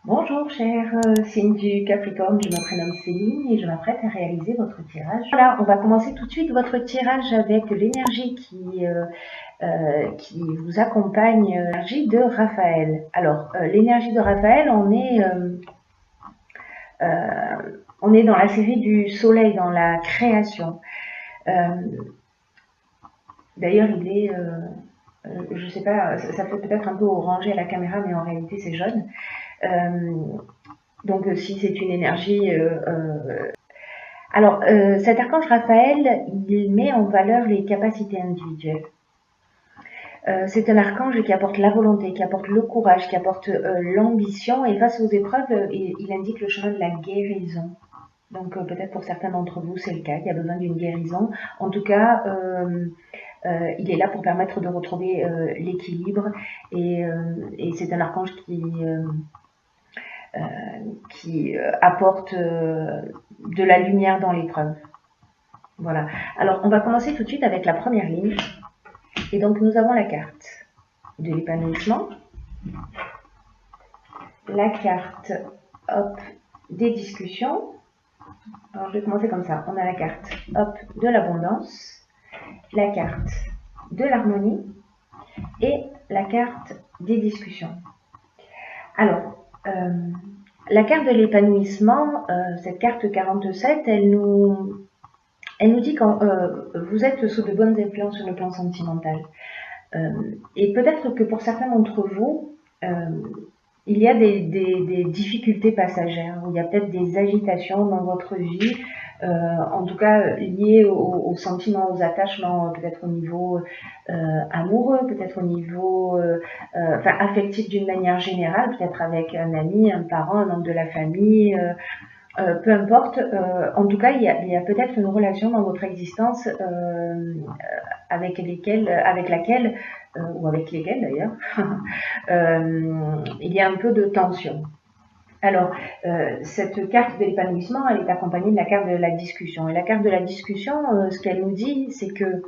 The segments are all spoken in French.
Bonjour chère signe du Capricorne, je me prénomme Céline et je m'apprête à réaliser votre tirage. Voilà, on va commencer tout de suite votre tirage avec l'énergie qui vous accompagne, l'énergie de Raphaël. Alors, l'énergie de Raphaël, on est dans la série du soleil, dans la création. D'ailleurs, il est, je sais pas, ça fait peut-être un peu orangé à la caméra, mais en réalité c'est jaune. Donc si c'est une énergie... Alors, cet archange Raphaël, il met en valeur les capacités individuelles. C'est un archange qui apporte la volonté, qui apporte le courage, qui apporte l'ambition, et face aux épreuves, il indique le chemin de la guérison. Donc peut-être pour certains d'entre vous, c'est le cas, il y a besoin d'une guérison. En tout cas, il est là pour permettre de retrouver l'équilibre, et c'est un archange qui apporte de la lumière dans l'épreuve. Voilà. Alors, on va commencer tout de suite avec la première ligne. Et donc, nous avons la carte de l'épanouissement, la carte des discussions. Alors, je vais commencer comme ça. On a la carte de l'abondance, la carte de l'harmonie et la carte des discussions. Alors, la carte de l'épanouissement, cette carte 47, elle nous dit que vous êtes sous de bonnes influences sur le plan sentimental. Et peut-être que pour certains d'entre vous, il y a des difficultés passagères, il y a peut-être des agitations dans votre vie, en tout cas liées aux sentiments, aux attachements, peut-être au niveau amoureux, peut-être au niveau affectif d'une manière générale, peut-être avec un ami, un parent, un membre de la famille, peu importe. En tout cas, il y a peut-être une relation dans votre existence avec laquelle, ou avec lesquels d'ailleurs, il y a un peu de tension. Alors, cette carte de l'épanouissement, elle est accompagnée de la carte de la discussion. Et la carte de la discussion, ce qu'elle nous dit, c'est que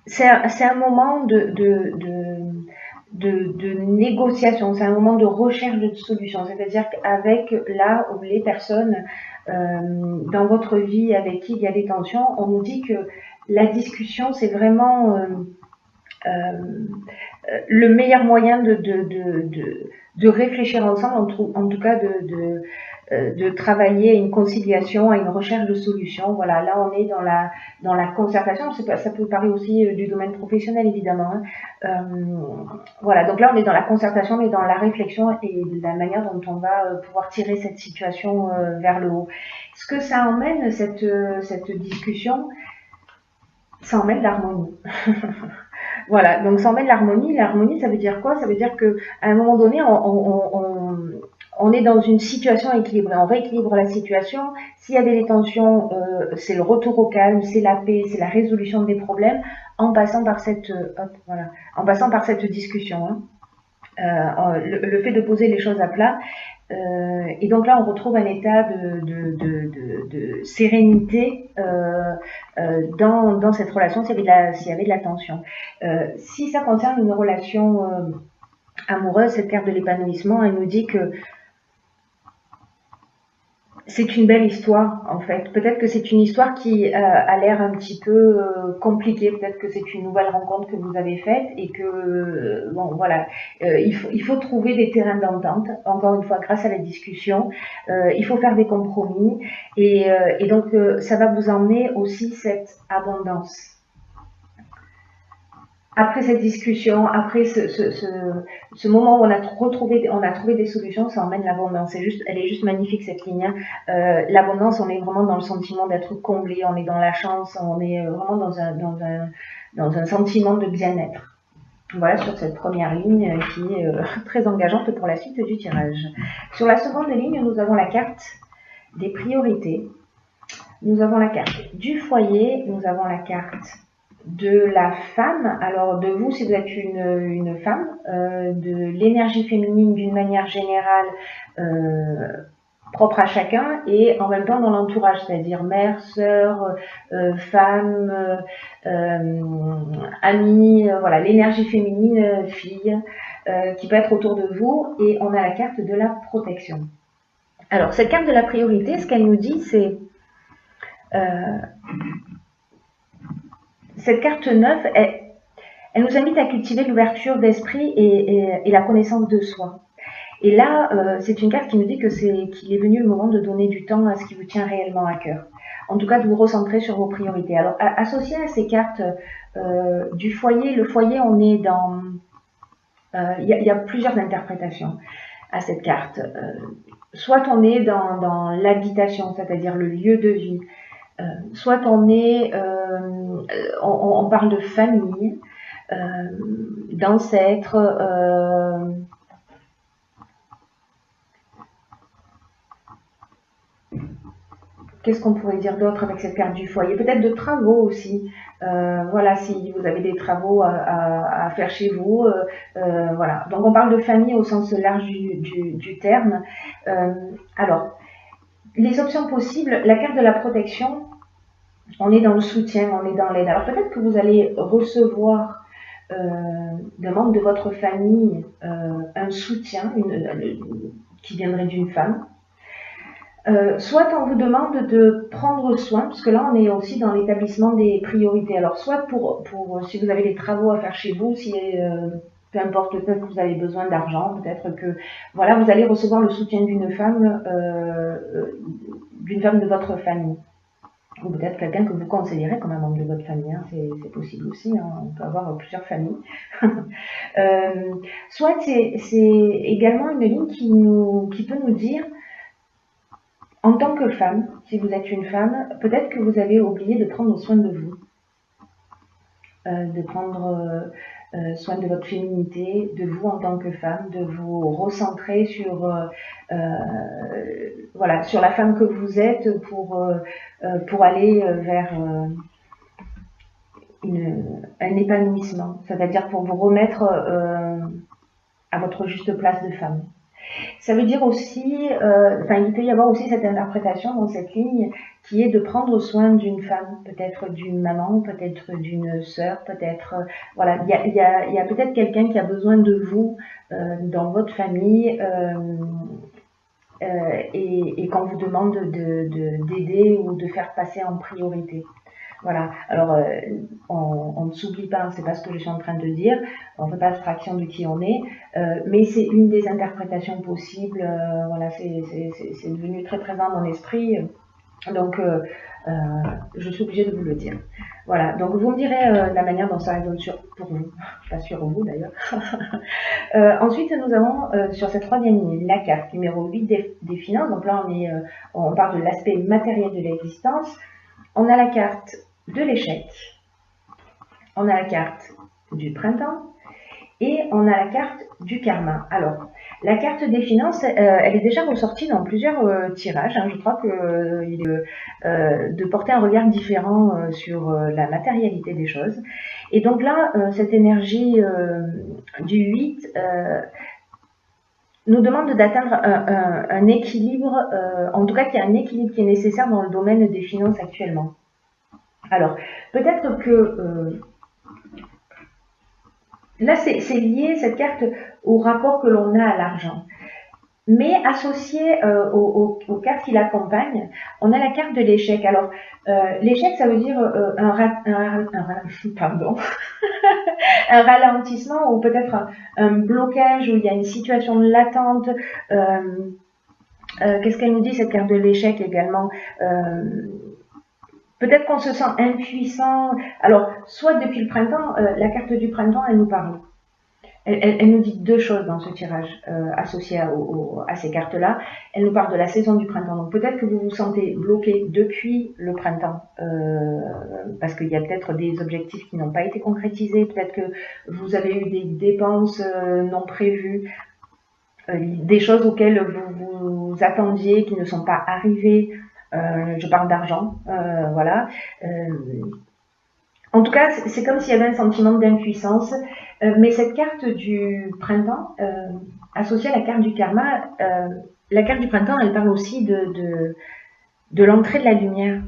c'est un moment de négociation, c'est un moment de recherche de solutions. C'est-à-dire qu'avec là où les personnes dans votre vie avec qui il y a des tensions, on nous dit que la discussion, c'est vraiment le meilleur moyen de réfléchir ensemble, en tout cas de travailler à une conciliation, à une recherche de solutions. Voilà, là on est dans la concertation. Ça peut parler aussi du domaine professionnel évidemment. Voilà, donc là on est dans la concertation, mais dans la réflexion et la manière dont on va pouvoir tirer cette situation vers le haut. Ce que ça emmène, cette discussion, ça emmène l'harmonie. Voilà, donc ça emmène l'harmonie. L'harmonie, ça veut dire quoi? Ça veut dire qu'à un moment donné, on est dans une situation équilibrée. On rééquilibre la situation. S'il y avait des tensions, c'est le retour au calme, c'est la paix, c'est la résolution des problèmes en passant par cette, en passant par cette discussion. Le fait de poser les choses à plat. Et donc là, on retrouve un état de sérénité dans cette relation s'il y avait de la tension. Si ça concerne une relation amoureuse, cette carte de l'épanouissement, elle nous dit que c'est une belle histoire en fait. Peut-être que c'est une histoire qui a l'air un petit peu compliquée. Peut-être que c'est une nouvelle rencontre que vous avez faite et que bon voilà, il faut trouver des terrains d'entente. Encore une fois, grâce à la discussion, il faut faire des compromis et donc ça va vous emmener aussi cette abondance. Après cette discussion, après ce moment où on a trouvé des solutions, ça emmène l'abondance. Elle est juste magnifique cette ligne. L'abondance, on est vraiment dans le sentiment d'être comblé, on est dans la chance, on est vraiment dans un sentiment de bien-être. Voilà sur cette première ligne qui est très engageante pour la suite du tirage. Sur la seconde ligne, nous avons la carte des priorités. Nous avons la carte du foyer, nous avons la carte de la femme, alors de vous si vous êtes une femme, de l'énergie féminine d'une manière générale propre à chacun et en même temps dans l'entourage, c'est-à-dire mère, sœur, femme, amie, voilà, l'énergie féminine, fille, qui peut être autour de vous, et on a la carte de la protection. Alors, cette carte de la priorité, ce qu'elle nous dit, c'est cette carte 9, elle nous invite à cultiver l'ouverture d'esprit et la connaissance de soi. Et là, c'est une carte qui nous dit qu'il est venu le moment de donner du temps à ce qui vous tient réellement à cœur. En tout cas, de vous recentrer sur vos priorités. Alors, associé à ces cartes du foyer, le foyer, on est dans... Il y a plusieurs interprétations à cette carte. Soit on est dans l'habitation, c'est-à-dire le lieu de vie. Soit on est... on parle de famille, d'ancêtres... Qu'est-ce qu'on pourrait dire d'autre avec cette carte du foyer? Peut-être de travaux aussi. Voilà, si vous avez des travaux à faire chez vous. Voilà. Donc on parle de famille au sens large du terme. Alors, les options possibles, la carte de la protection, on est dans le soutien, on est dans l'aide. Alors peut-être que vous allez recevoir d'un membre de votre famille un soutien qui viendrait d'une femme. Soit on vous demande de prendre soin, parce que là on est aussi dans l'établissement des priorités. Alors soit pour si vous avez des travaux à faire chez vous, si peu importe, peut-être que vous avez besoin d'argent, peut-être que voilà, vous allez recevoir le soutien d'une femme de votre famille. Ou peut-être quelqu'un que vous considérez comme un membre de votre famille, hein. C'est possible aussi, hein. On peut avoir plusieurs familles. Soit c'est également une ligne qui peut nous dire, en tant que femme, si vous êtes une femme, peut-être que vous avez oublié de prendre soin de vous, de prendre soin de votre féminité, de vous en tant que femme, de vous recentrer sur, voilà, sur la femme que vous êtes pour aller vers un épanouissement, c'est-à-dire pour vous remettre à votre juste place de femme. Ça veut dire aussi, il peut y avoir aussi cette interprétation dans cette ligne qui est de prendre soin d'une femme, peut-être d'une maman, peut-être d'une sœur, peut-être, voilà, il y a peut-être quelqu'un qui a besoin de vous dans votre famille et qu'on vous demande d'aider ou de faire passer en priorité. Voilà, alors on ne s'oublie pas, hein, c'est pas ce que je suis en train de dire, on ne fait pas abstraction de qui on est, mais c'est une des interprétations possibles, voilà, c'est devenu très présent dans mon esprit, donc je suis obligée de vous le dire. Voilà, donc vous me direz la manière dont ça résonne pour vous, pas sur vous d'ailleurs. Ensuite, nous avons sur cette troisième ligne la carte numéro 8 des finances, donc là on parle de l'aspect matériel de l'existence. On a la carte de l'échec, on a la carte du printemps et on a la carte du karma. Alors, la carte des finances, elle est déjà ressortie dans plusieurs tirages. Hein. Je crois qu'il est de porter un regard différent sur la matérialité des choses. Et donc là, cette énergie du 8 nous demande d'atteindre un équilibre, en tout cas qu'il y a un équilibre qui est nécessaire dans le domaine des finances actuellement. Alors, peut-être que là, c'est lié, cette carte, au rapport que l'on a à l'argent. Mais associé aux cartes qui l'accompagnent, on a la carte de l'échec. Alors, l'échec, ça veut dire un ralentissement ou peut-être un blocage où il y a une situation latente. Qu'est-ce qu'elle nous dit, cette carte de l'échec également? Peut-être qu'on se sent impuissant. Alors, soit depuis le printemps, la carte du printemps, elle nous parle. Elle nous dit deux choses dans ce tirage associé à ces cartes-là. Elle nous parle de la saison du printemps. Donc peut-être que vous vous sentez bloqué depuis le printemps parce qu'il y a peut-être des objectifs qui n'ont pas été concrétisés. Peut-être que vous avez eu des dépenses non prévues, des choses auxquelles vous attendiez qui ne sont pas arrivées. Je parle d'argent, voilà. En tout cas, c'est comme s'il y avait un sentiment d'impuissance. Mais cette carte du printemps, associée à la carte du karma, la carte du printemps, elle parle aussi de l'entrée de la lumière.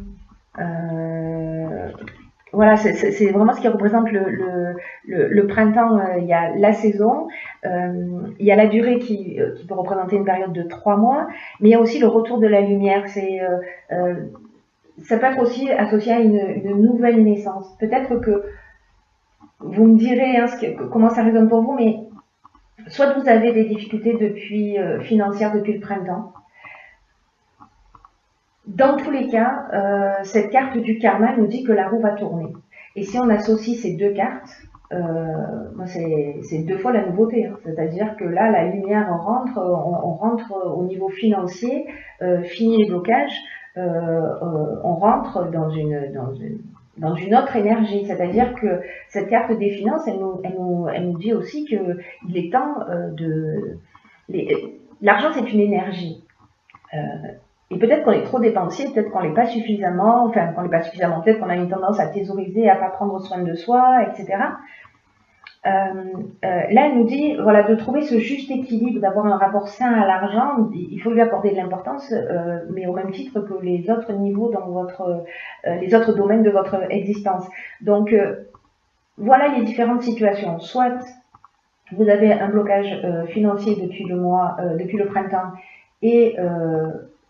voilà, c'est vraiment ce qui représente le printemps. Il y a la saison, il y a la durée qui peut représenter une période de 3 mois, mais il y a aussi le retour de la lumière. Ça peut être aussi associé à une nouvelle naissance. Peut-être que vous me direz hein, comment ça résonne pour vous, mais soit vous avez des difficultés financières depuis le printemps. Dans tous les cas, cette carte du karma nous dit que la roue va tourner. Et si on associe ces deux cartes, c'est 2 fois la nouveauté. Hein. C'est-à-dire que là, la lumière on rentre au niveau financier, fini les blocages, on rentre dans une autre énergie. C'est-à-dire que cette carte des finances, elle nous dit aussi qu'il est temps L'argent, c'est une énergie. Et peut-être qu'on est trop dépensier, peut-être qu'on n'est pas suffisamment, peut-être qu'on a une tendance à thésauriser, à pas prendre soin de soi, etc. Là, elle nous dit, voilà, de trouver ce juste équilibre, d'avoir un rapport sain à l'argent. Il faut lui accorder de l'importance, mais au même titre que les autres niveaux dans les autres domaines de votre existence. Donc, voilà les différentes situations. Soit vous avez un blocage financier depuis le printemps et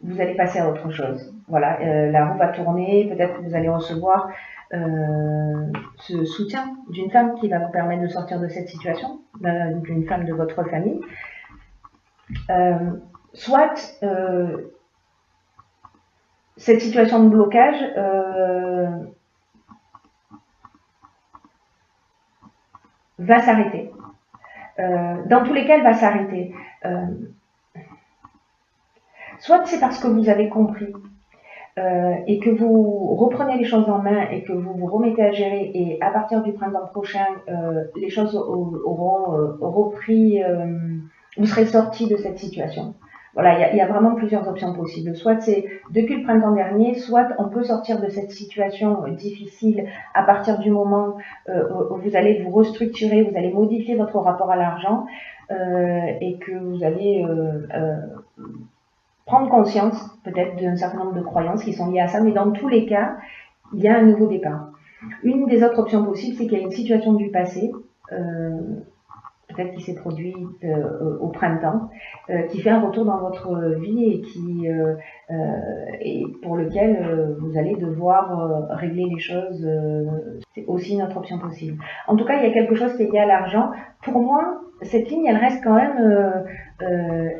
vous allez passer à autre chose. Voilà, la roue va tourner, peut-être que vous allez recevoir ce soutien d'une femme qui va vous permettre de sortir de cette situation, d'une femme de votre famille. Soit cette situation de blocage va s'arrêter. Dans tous les cas, elle va s'arrêter. Soit c'est parce que vous avez compris et que vous reprenez les choses en main et que vous vous remettez à gérer et à partir du printemps prochain, les choses auront repris, vous serez sorti de cette situation. Voilà, il y a vraiment plusieurs options possibles. Soit c'est depuis le printemps dernier, soit on peut sortir de cette situation difficile à partir du moment où vous allez vous restructurer, vous allez modifier votre rapport à l'argent et que vous allez prendre conscience peut-être d'un certain nombre de croyances qui sont liées à ça, mais dans tous les cas, il y a un nouveau départ. Une des autres options possibles, c'est qu'il y a une situation du passé, peut-être qui s'est produite au printemps, qui fait un retour dans votre vie et pour lequel vous allez devoir régler les choses. C'est aussi une autre option possible. En tout cas, il y a quelque chose qui est lié à l'argent. Pour moi, cette ligne, elle reste quand même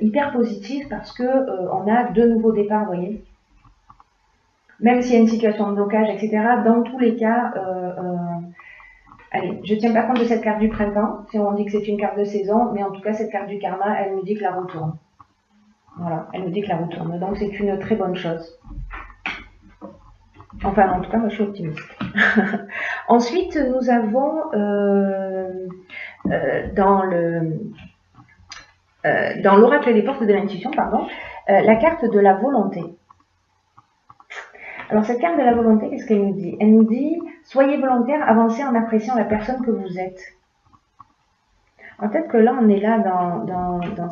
hyper positive parce que on a 2 nouveaux départs, vous voyez. Même s'il y a une situation de blocage, etc., dans tous les cas, allez, je ne tiens pas compte de cette carte du printemps, si on dit que c'est une carte de saison, mais en tout cas, cette carte du karma, elle nous dit que la roue tourne. Voilà, elle nous dit que la roue tourne. Donc, c'est une très bonne chose. Enfin, en tout cas, moi, je suis optimiste. Ensuite, nous avons dans l'oracle des portes de l'intuition, la carte de la volonté. Alors cette carte de la volonté, qu'est-ce qu'elle nous dit? Elle nous dit, soyez volontaire, avancez en appréciant la personne que vous êtes. Peut-être que là, on est là dans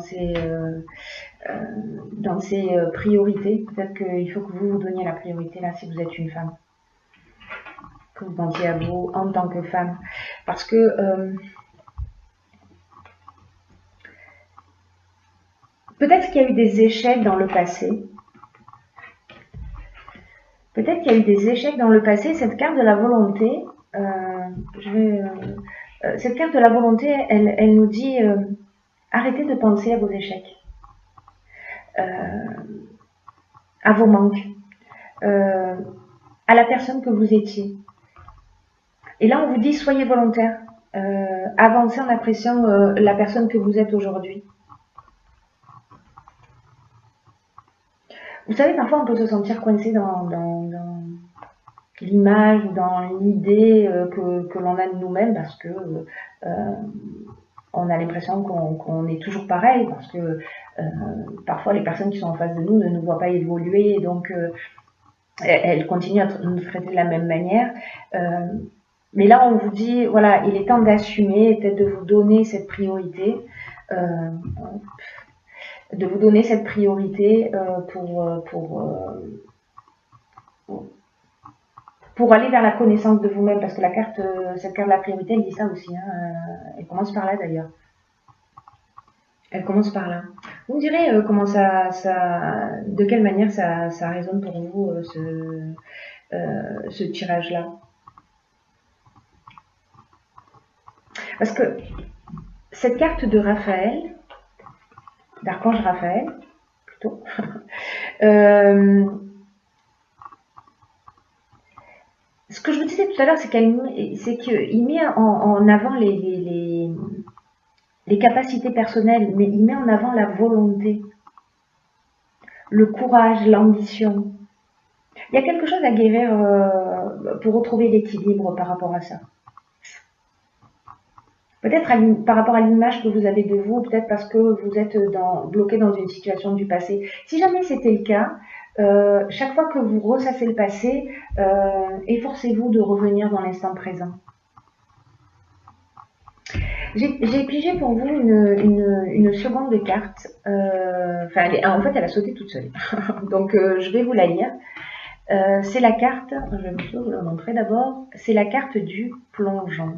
ces priorités. Peut-être qu'il faut que vous vous donniez la priorité là si vous êtes une femme. Que vous pensiez à vous en tant que femme. Parce que peut-être qu'il y a eu des échecs dans le passé. Peut-être qu'il y a eu des échecs dans le passé. Cette carte de la volonté, cette carte de la volonté, elle nous dit arrêtez de penser à vos échecs, à vos manques, à la personne que vous étiez. Et là, on vous dit soyez volontaire, avancez en appréciant la personne que vous êtes aujourd'hui. Vous savez, parfois on peut se sentir coincé dans l'image ou dans l'idée que l'on a de nous-mêmes parce que on a l'impression qu'on est toujours pareil parce que parfois les personnes qui sont en face de nous ne nous voient pas évoluer et donc elles continuent à nous traiter de la même manière. Mais là, on vous dit, voilà, il est temps d'assumer, peut-être de vous donner cette priorité, pour aller vers la connaissance de vous-même, parce que la carte, cette carte de la priorité, elle dit ça aussi, hein, elle commence par là d'ailleurs. Elle commence par là. Vous me direz comment de quelle manière ça résonne pour vous, ce tirage-là. Parce que cette carte de Raphaël, d'Archange Raphaël, plutôt, ce que je vous disais tout à l'heure, c'est qu'il met en avant les capacités personnelles, mais il met en avant la volonté, le courage, l'ambition. Il y a quelque chose à guérir pour retrouver l'équilibre par rapport à ça. Peut-être par rapport à l'image que vous avez de vous, peut-être parce que vous êtes bloqué dans une situation du passé. Si jamais c'était le cas, chaque fois que vous ressassez le passé, efforcez-vous de revenir dans l'instant présent. J'ai pigé pour vous une seconde carte. En fait, elle a sauté toute seule. Donc, je vais vous la lire. C'est la carte, je vais vous la montrer d'abord, c'est la carte du plongeon.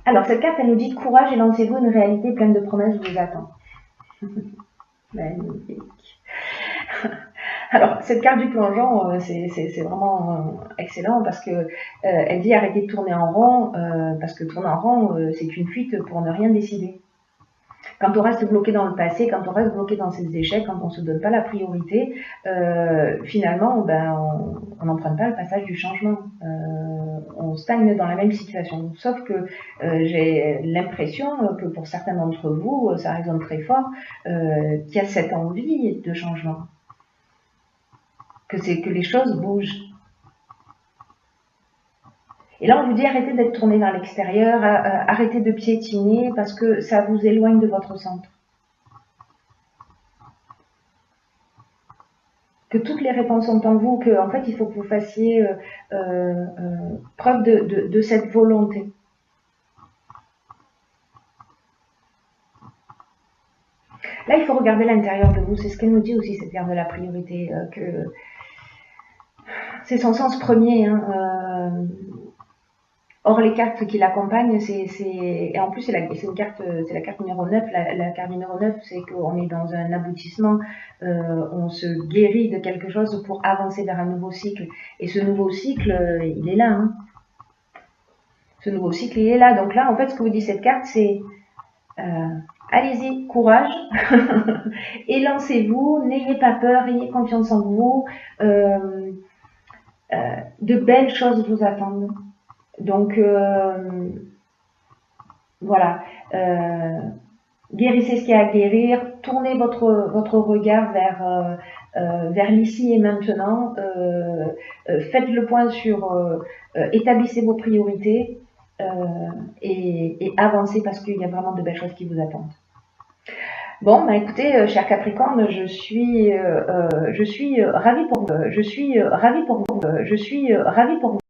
Alors, cette carte, elle nous dit courage et lancez-vous, une réalité pleine de promesses vous attend. Magnifique. Alors, cette carte du plongeon, c'est vraiment excellent parce que elle dit arrêtez de tourner en rond, parce que tourner en rond, c'est une fuite pour ne rien décider. Quand on reste bloqué dans le passé, quand on reste bloqué dans ses échecs, quand on ne se donne pas la priorité, finalement, on n'emprunte pas le passage du changement. On stagne dans la même situation. Sauf que j'ai l'impression que pour certains d'entre vous, ça résonne très fort, qu'il y a cette envie de changement. Que les choses bougent. Et là, on vous dit arrêtez d'être tourné vers l'extérieur, arrêtez de piétiner parce que ça vous éloigne de votre centre. Que toutes les réponses sont en vous, que en fait, il faut que vous fassiez preuve de cette volonté. Là, il faut regarder l'intérieur de vous. C'est ce qu'elle nous dit aussi, cette carte de la priorité, que c'est son sens premier. Hein, or, les cartes qui l'accompagnent, et en plus, c'est la carte numéro 9. La carte numéro 9, c'est qu'on est dans un aboutissement, on se guérit de quelque chose pour avancer vers un nouveau cycle. Et ce nouveau cycle, il est là. Hein. Ce nouveau cycle, il est là. Donc là, en fait, ce que vous dit cette carte, c'est allez-y, courage, et lancez-vous, n'ayez pas peur, ayez confiance en vous. De belles choses vous attendent. Donc, voilà, guérissez ce qu'il y a à guérir, tournez votre regard vers l'ici et maintenant, faites le point sur, établissez vos priorités et avancez parce qu'il y a vraiment de belles choses qui vous attendent. Bon, écoutez, cher Capricorne, je suis ravie pour vous.